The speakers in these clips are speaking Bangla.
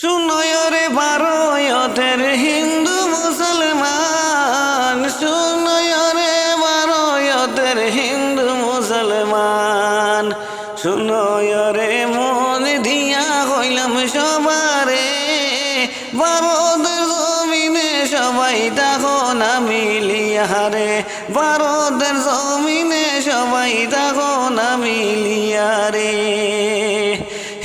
শুনয়রে ভারতের হিন্দু মুসলমান, শুনয়রে ভারতের হিন্দু মুসলমান, শুনয়রে মন দিয়া কইলাম সবারে, ভারতের জমিনে সবাই দেখো না মিলিয়া রে, ভারতের জমিনে সবাই দেখো না মিলিয়া রে।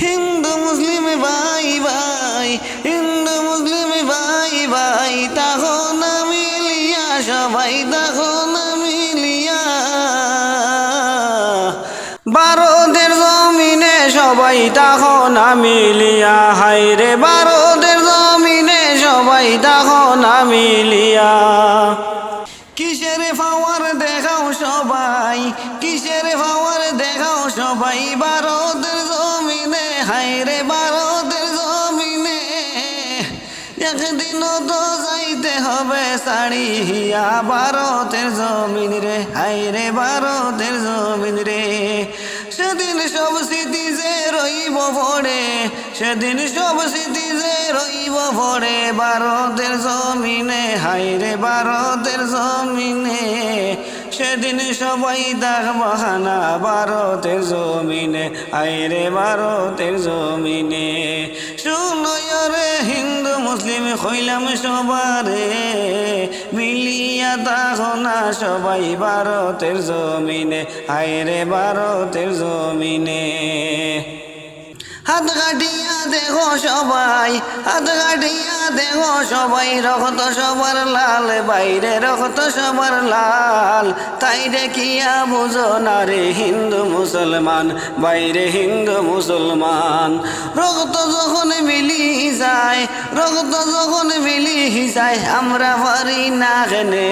হিন্দু মুসলিম ভাই ভাই, হিন্দু মুসলিম ভাই ভাই, দেখো না মিলিয়া সবাই দেখো না মিলিয়া। ভারতের জমিনে সবাই দেখো না মিলিয়া, হায় রে ভারতের জমিনে সবাই দেখো না মিলিয়া। কিসের পাওয়ার দেখাও সবাই, কিসের পাওয়ার দেখাও সবাই ভারতের জমিনে, হায় রে ভারতের জমিনে। একদিনও তো যাইতে হবে ছাড়িয়া ভারতের জমিন রে, হায় রে ভারতের জমিন রে। সেদিন সব স্মৃতি যে রইব পড়ে, সেদিন সব স্মৃতি যে রইব পড়ে ভারতের জমিনে, হায় রে ভারতের জমিনে। সেদিন সবাই দেখবো না ভারতের জমিনে, হায় রে ভারতের জমিনে। শুনয় রে হিন্দু মুসলিম কইলাম সবারে, মিলিয়া দেখো না সবাই ভারতের জমিনে, হায় রে ভারতের জমিনে। হাত কাটিয়া দেখো সবাই, হাত কাটিয়া দেখো সবাই, রক্ত সবার লাল বাইরে রক্ত সবার লাল। তাই দেখিয়া বুঝো না রে হিন্দু মুসলমান, বাইরে হিন্দু মুসলমান। রক্ত যখন মিলি যায়, রক্ত যখন মিলি যায়, আমরা পারি না কেনে।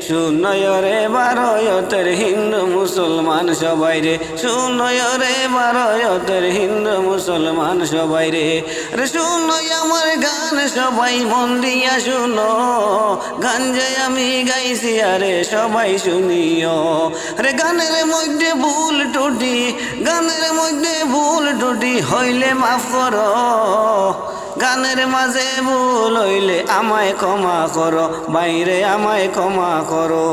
শুনয় রে ভারতের হিন্দু মুসলমান সবাই রে, শুনয় রে ভারতের হিন্দু মুসলমান সবাই রে। রে শুনয় আমার গান সবাই মন দিয়া শুনো, গান যে আমি গাইছি আরে সবাই শুনিও রে। গানের মধ্যে ভুল টুটি, গানের মধ্যে ভুল টুটি হইলে মাফ করো, গানের মাঝে ভুল হইলে আমায় ক্ষমা করো, বাইরে আমায় ক্ষমা করো।